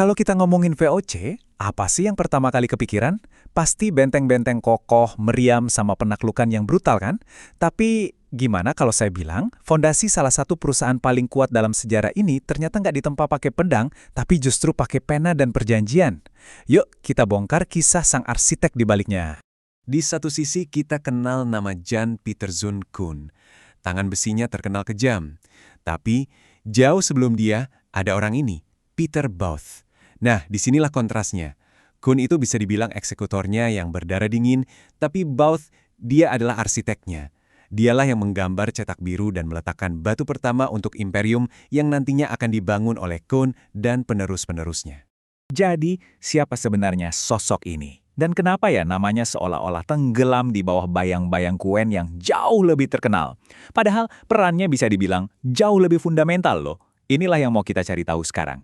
Kalau kita ngomongin VOC, apa sih yang pertama kali kepikiran? Pasti benteng-benteng kokoh, meriam, sama penaklukan yang brutal kan? Tapi gimana kalau saya bilang, fondasi salah satu perusahaan paling kuat dalam sejarah ini ternyata nggak ditempa pakai pedang, tapi justru pakai pena dan perjanjian. Yuk, kita bongkar kisah sang arsitek di baliknya. Di satu sisi kita kenal nama Jan Pieterszoon Koen. Tangan besinya terkenal kejam. Tapi jauh sebelum dia ada orang ini, Pieter Both. Nah, disinilah kontrasnya. Koen itu bisa dibilang eksekutornya yang berdarah dingin, tapi Both dia adalah arsiteknya. Dialah yang menggambar cetak biru dan meletakkan batu pertama untuk imperium yang nantinya akan dibangun oleh Koen dan penerus-penerusnya. Jadi, siapa sebenarnya sosok ini? Dan kenapa ya namanya seolah-olah tenggelam di bawah bayang-bayang Koen yang jauh lebih terkenal? Padahal perannya bisa dibilang jauh lebih fundamental loh. Inilah yang mau kita cari tahu sekarang.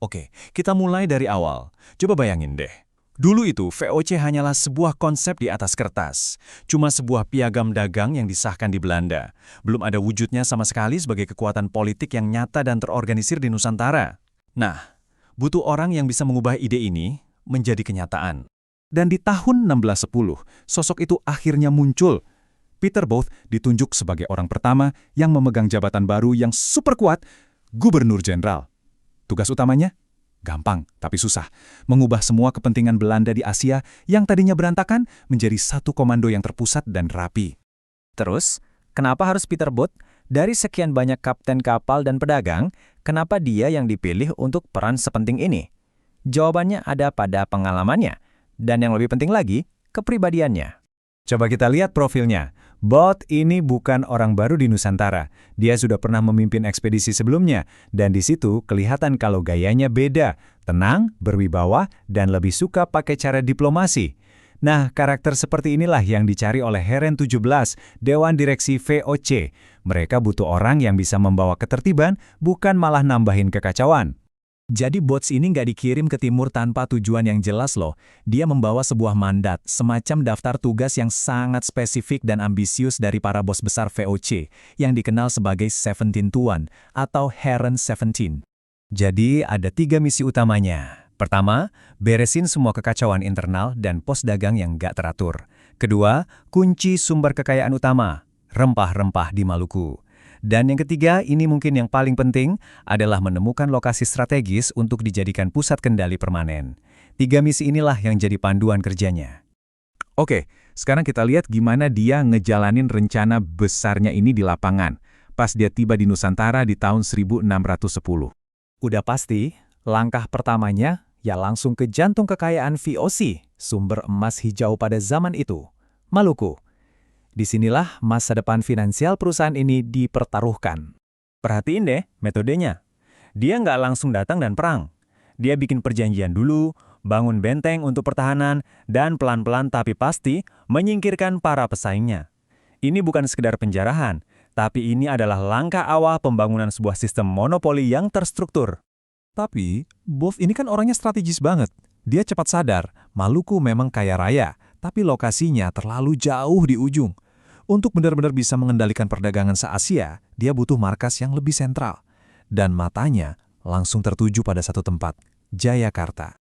Oke, kita mulai dari awal. Coba bayangin deh. Dulu itu VOC hanyalah sebuah konsep di atas kertas. Cuma sebuah piagam dagang yang disahkan di Belanda. Belum ada wujudnya sama sekali sebagai kekuatan politik yang nyata dan terorganisir di Nusantara. Nah, butuh orang yang bisa mengubah ide ini menjadi kenyataan. Dan di tahun 1610, sosok itu akhirnya muncul. Pieter Both ditunjuk sebagai orang pertama yang memegang jabatan baru yang super kuat, Gubernur Jenderal. Tugas utamanya? Gampang, tapi susah. Mengubah semua kepentingan Belanda di Asia yang tadinya berantakan menjadi satu komando yang terpusat dan rapi. Terus, kenapa harus Pieter Both? Dari sekian banyak kapten kapal dan pedagang, kenapa dia yang dipilih untuk peran sepenting ini? Jawabannya ada pada pengalamannya. Dan yang lebih penting lagi, kepribadiannya. Coba kita lihat profilnya. Both ini bukan orang baru di Nusantara. Dia sudah pernah memimpin ekspedisi sebelumnya, dan di situ kelihatan kalau gayanya beda, tenang, berwibawa, dan lebih suka pakai cara diplomasi. Nah, karakter seperti inilah yang dicari oleh Heren 17, Dewan Direksi VOC. Mereka butuh orang yang bisa membawa ketertiban, bukan malah nambahin kekacauan. Jadi Bots ini nggak dikirim ke timur tanpa tujuan yang jelas loh. Dia membawa sebuah mandat, semacam daftar tugas yang sangat spesifik dan ambisius dari para bos besar VOC, yang dikenal sebagai 17 Tuan atau Heren 17. Jadi ada 3 misi utamanya. Pertama, beresin semua kekacauan internal dan pos dagang yang nggak teratur. Kedua, kunci sumber kekayaan utama, rempah-rempah di Maluku. Dan yang ketiga, ini mungkin yang paling penting, adalah menemukan lokasi strategis untuk dijadikan pusat kendali permanen. 3 misi inilah yang jadi panduan kerjanya. Oke, sekarang kita lihat gimana dia ngejalanin rencana besarnya ini di lapangan, pas dia tiba di Nusantara di tahun 1610. Udah pasti, langkah pertamanya ya langsung ke jantung kekayaan VOC, sumber emas hijau pada zaman itu, Maluku. Disinilah masa depan finansial perusahaan ini dipertaruhkan. Perhatiin deh metodenya. Dia nggak langsung datang dan perang. Dia bikin perjanjian dulu, bangun benteng untuk pertahanan, dan pelan-pelan tapi pasti menyingkirkan para pesaingnya. Ini bukan sekedar penjarahan, tapi ini adalah langkah awal pembangunan sebuah sistem monopoli yang terstruktur. Tapi, Both ini kan orangnya strategis banget. Dia cepat sadar, Maluku memang kaya raya, tapi lokasinya terlalu jauh di ujung. Untuk benar-benar bisa mengendalikan perdagangan se-Asia, dia butuh markas yang lebih sentral. Dan matanya langsung tertuju pada satu tempat, Jayakarta.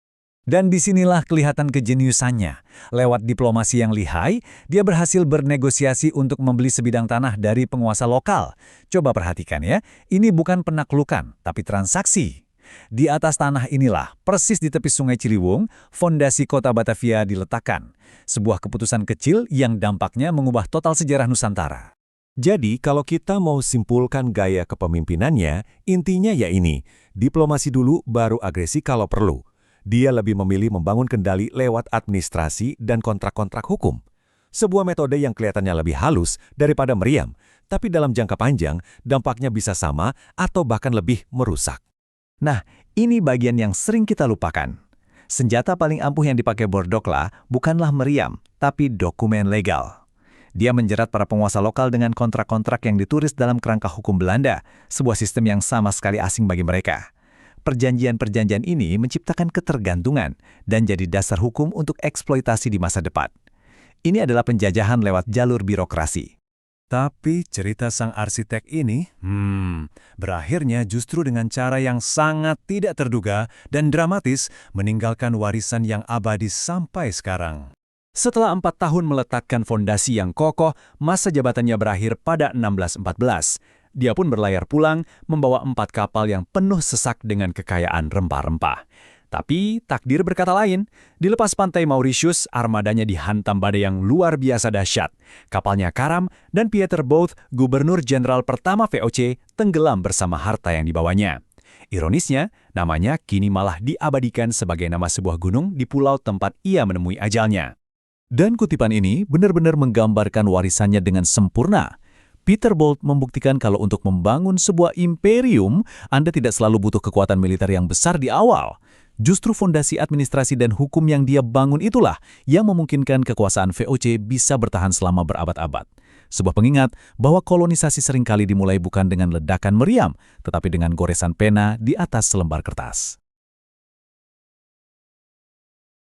Dan disinilah kelihatan kejeniusannya. Lewat diplomasi yang lihai, dia berhasil bernegosiasi untuk membeli sebidang tanah dari penguasa lokal. Coba perhatikan ya, ini bukan penaklukan, tapi transaksi. Di atas tanah inilah, persis di tepi Sungai Ciliwung, fondasi kota Batavia diletakkan. Sebuah keputusan kecil yang dampaknya mengubah total sejarah Nusantara. Jadi, kalau kita mau simpulkan gaya kepemimpinannya, intinya ya ini, diplomasi dulu baru agresi kalau perlu. Dia lebih memilih membangun kendali lewat administrasi dan kontrak-kontrak hukum. Sebuah metode yang kelihatannya lebih halus daripada meriam, tapi dalam jangka panjang dampaknya bisa sama atau bahkan lebih merusak. Nah, ini bagian yang sering kita lupakan. Senjata paling ampuh yang dipakai Bordokla bukanlah meriam, tapi dokumen legal. Dia menjerat para penguasa lokal dengan kontrak-kontrak yang ditulis dalam kerangka hukum Belanda, sebuah sistem yang sama sekali asing bagi mereka. Perjanjian-perjanjian ini menciptakan ketergantungan dan jadi dasar hukum untuk eksploitasi di masa depan. Ini adalah penjajahan lewat jalur birokrasi. Tapi cerita sang arsitek ini, berakhirnya justru dengan cara yang sangat tidak terduga dan dramatis meninggalkan warisan yang abadi sampai sekarang. Setelah 4 tahun meletakkan fondasi yang kokoh, masa jabatannya berakhir pada 1614. Dia pun berlayar pulang, membawa 4 kapal yang penuh sesak dengan kekayaan rempah-rempah. Tapi takdir berkata lain. Di lepas pantai Mauritius, armadanya dihantam badai yang luar biasa dahsyat. Kapalnya karam dan Pieter Both, gubernur jenderal pertama VOC, tenggelam bersama harta yang dibawanya. Ironisnya, namanya kini malah diabadikan sebagai nama sebuah gunung di pulau tempat ia menemui ajalnya. Dan kutipan ini benar-benar menggambarkan warisannya dengan sempurna. Peter Bolt membuktikan kalau untuk membangun sebuah imperium, Anda tidak selalu butuh kekuatan militer yang besar di awal. Justru fondasi administrasi dan hukum yang dia bangun itulah yang memungkinkan kekuasaan VOC bisa bertahan selama berabad-abad. Sebuah pengingat bahwa kolonisasi seringkali dimulai bukan dengan ledakan meriam, tetapi dengan goresan pena di atas selembar kertas.